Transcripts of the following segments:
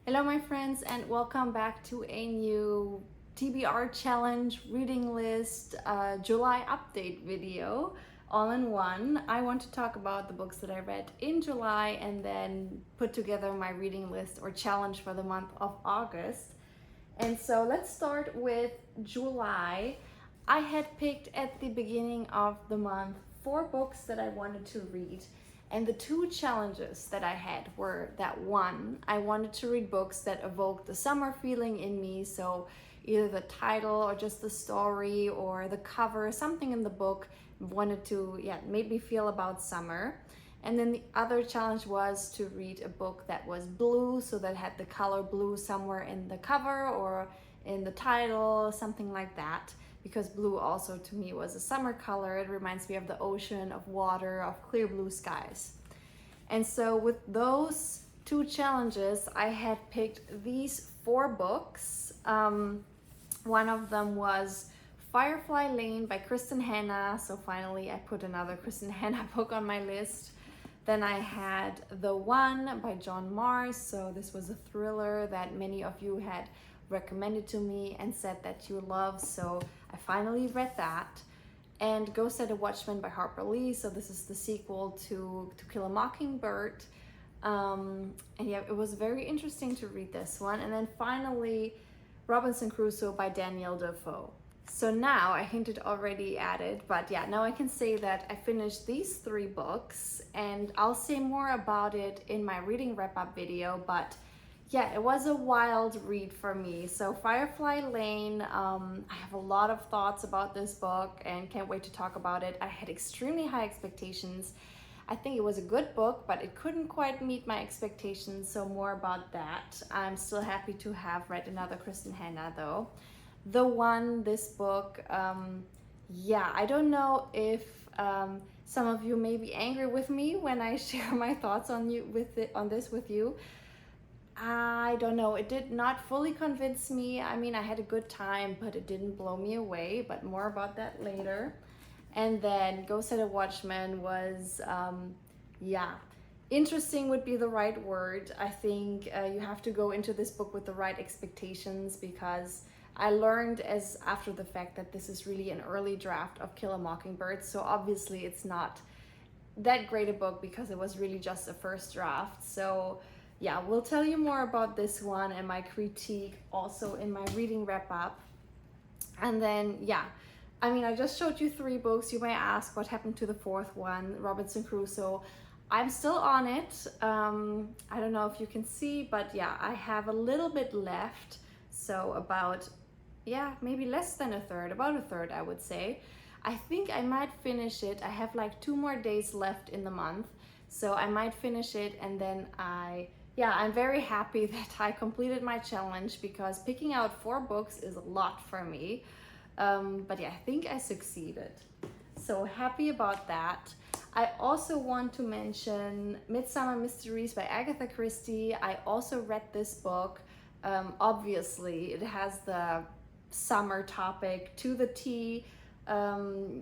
Hello my friends and welcome back to a new TBR challenge reading list July update video all in one. I want to talk about the books that I read in July and then put together my reading list or challenge for the month of August. And so let's start with July. I had picked at the beginning of the month 4 books that I wanted to read. And the 2 challenges that I had were that one, I wanted to read books that evoked the summer feeling in me. So either the title or just the story or the cover, something in the book wanted to, made me feel about summer. And then the other challenge was to read a book that was blue, so that had the color blue somewhere in the cover or in the title, something like that. Because blue also to me was a summer color. It reminds me of the ocean, of water, of clear blue skies. And so with those 2 challenges, I had picked these 4 books. One of them was Firefly Lane by Kristin. So finally I put another Kristin book on my list. Then I had The One by John Marrs. So this was a thriller that many of you had recommended to me and said that you love, so I finally read that. And Go Set A Watchman by Harper Lee. So this is the sequel to Kill a Mockingbird. And yeah, it was very interesting to read this one. And then finally Robinson Crusoe by Defoe. So now I hinted already at it, but yeah, now I can say that I finished these 3 books, and I'll say more about it in my reading wrap-up video. But yeah, it was a wild read for me. So Firefly Lane, I have a lot of thoughts about this book and can't wait to talk about it. I had extremely high expectations. I think it was a good book, but it couldn't quite meet my expectations, so more about that. I'm still happy to have read another Kristin though. The One, this book, I don't know if some of you may be angry with me when I share my thoughts on this with you. I don't know, it did not fully convince me. I mean, I had a good time, but it didn't blow me away, but more about that later. And then Go Set A Watchman was, interesting would be the right word. I think you have to go into this book with the right expectations, because I learned after the fact that this is really an early draft of Kill a Mockingbird. So obviously it's not that great a book because it was really just a first draft. So yeah, we'll tell you more about this one and my critique also in my reading wrap up. And then, I just showed you 3 books. You may ask what happened to the 4th one, Robinson Crusoe. I'm still on it. I don't know if you can see, but yeah, I have a little bit left. So about, maybe less than a third, about a third, I would say. I think I might finish it. I have like 2 more days left in the month. So I might finish it, and then I'm very happy that I completed my challenge, because picking out 4 books is a lot for me. But yeah, I think I succeeded. So happy about that. I also want to mention Midsummer Mysteries by Agatha Christie. I also read this book. Obviously, it has the summer topic to the T.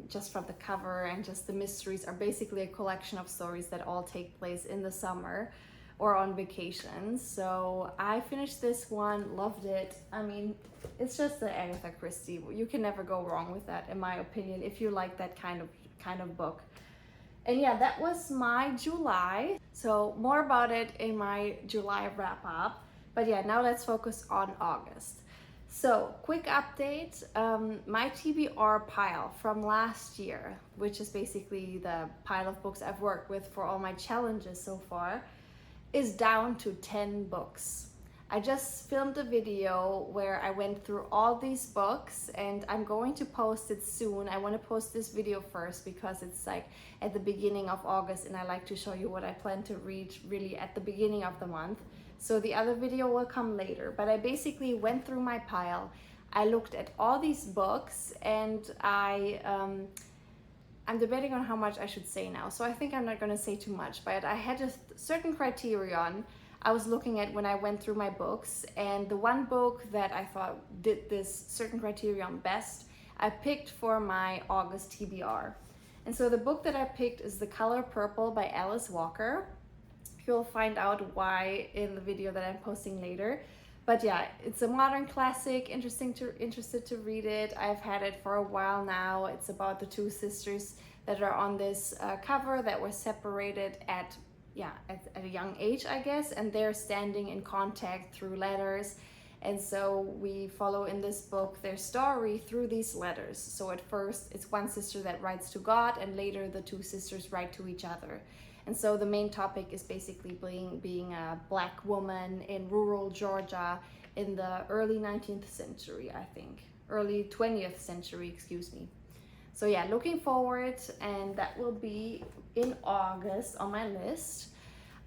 Just from the cover, and just the mysteries are basically a collection of stories that all take place in the summer or on vacation. So I finished this one, loved it. I mean, it's just the Agatha Christie. You can never go wrong with that, in my opinion, if you like that kind of book. And yeah, that was my July. So more about it in my July wrap up. But yeah, now let's focus on August. So, quick update, my TBR pile from last year, which is basically the pile of books I've worked with for all my challenges so far, is down to 10 books. I just filmed a video where I went through all these books, and I'm going to post it soon. I want to post this video first because it's like at the beginning of August, and I like to show you what I plan to read really at the beginning of the month. So the other video will come later, but I basically went through my pile. I looked at all these books, and I'm debating on how much I should say now. So I think I'm not going to say too much, but I had a certain criterion I was looking at when I went through my books, and the one book that I thought did this certain criterion best, I picked for my August TBR. And so the book that I picked is The Color Purple by Alice Walker. You'll find out why in the video that I'm posting later. But yeah, it's a modern classic, interested to read it. I've had it for a while now. It's about the two sisters that are on this cover that were separated at a young age, I guess, and they're standing in contact through letters. And so we follow in this book their story through these letters. So at first it's one sister that writes to God, and later the two sisters write to each other. And so the main topic is basically being a Black woman in rural Georgia in the early 19th century, I think. Early 20th century, excuse me. So yeah, looking forward, and that will be in August on my list.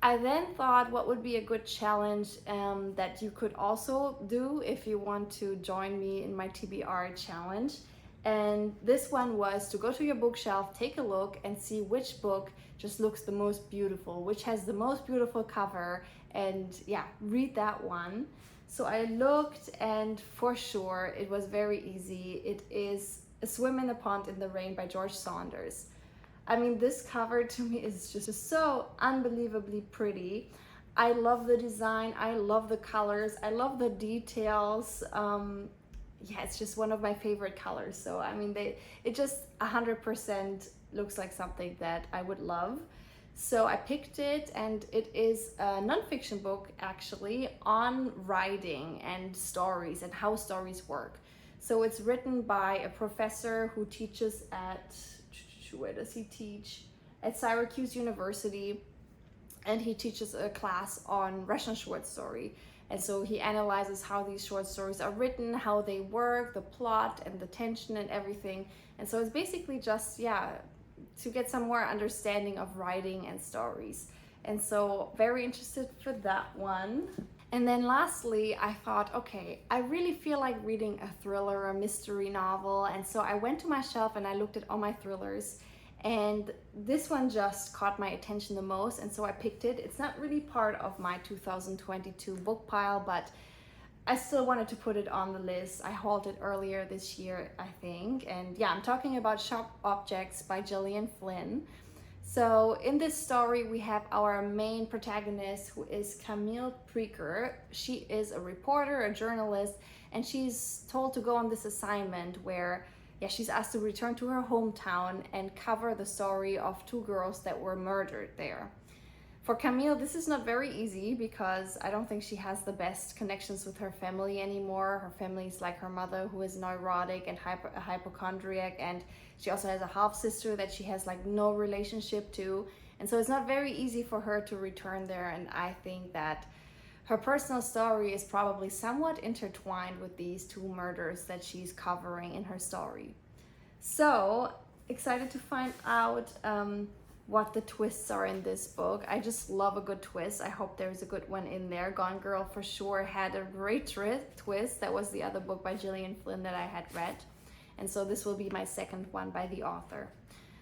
I then thought what would be a good challenge that you could also do if you want to join me in my TBR challenge. And this one was to go to your bookshelf, take a look and see which book just looks the most beautiful, which has the most beautiful cover, and yeah, read that one. So I looked, and for sure it was very easy. It is A Swim in the Pond in the Rain by George Saunders. I mean, this cover to me is just so unbelievably pretty. I love the design, I love the colors, I love the details. Yeah, it's just one of my favorite colors. So I mean, it just 100% looks like something that I would love. So I picked it, and it is a nonfiction book actually on writing and stories and how stories work. So it's written by a professor who teaches at, where does he teach? At Syracuse University, and he teaches a class on Russian short story. And so he analyzes how these short stories are written, how they work, the plot and the tension and everything. And so it's basically just, yeah, to get some more understanding of writing and stories. And so very interested for that one. And then lastly, I thought, okay, I really feel like reading a thriller or a mystery novel. And so I went to my shelf and I looked at all my thrillers, and this one just caught my attention the most, and so I picked it. It's not really part of my 2022 book pile, but I still wanted to put it on the list. I hauled it earlier this year, I think. And yeah, I'm talking about Sharp Objects by Gillian Flynn. So in this story, we have our main protagonist, who is Camille Preaker. She is a reporter, a journalist, and she's told to go on this assignment where she's asked to return to her hometown and cover the story of two girls that were murdered there. For Camille, this is not very easy because I don't think she has the best connections with her family anymore. Her family is like her mother, who is neurotic and a hypochondriac, and she also has a half-sister that she has like no relationship to. And so it's not very easy for her to return there, and I think that her personal story is probably somewhat intertwined with these two murders that she's covering in her story. So excited to find out what the twists are in this book. I just love a good twist. I hope there's a good one in there. Gone Girl for sure had a great twist. That was the other book by Gillian Flynn that I had read. And so this will be my second one by the author.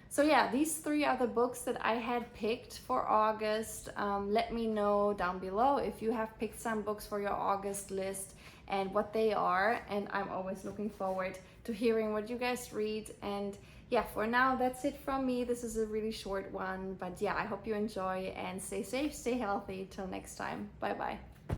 So yeah, these three are the books that I had picked for August. Let me know down below if you have picked some books for your August list and what they are. And I'm always looking forward to hearing what you guys read. And yeah, for now, that's it from me. This is a really short one, but yeah, I hope you enjoy and stay safe, stay healthy. Till next time. Bye-bye.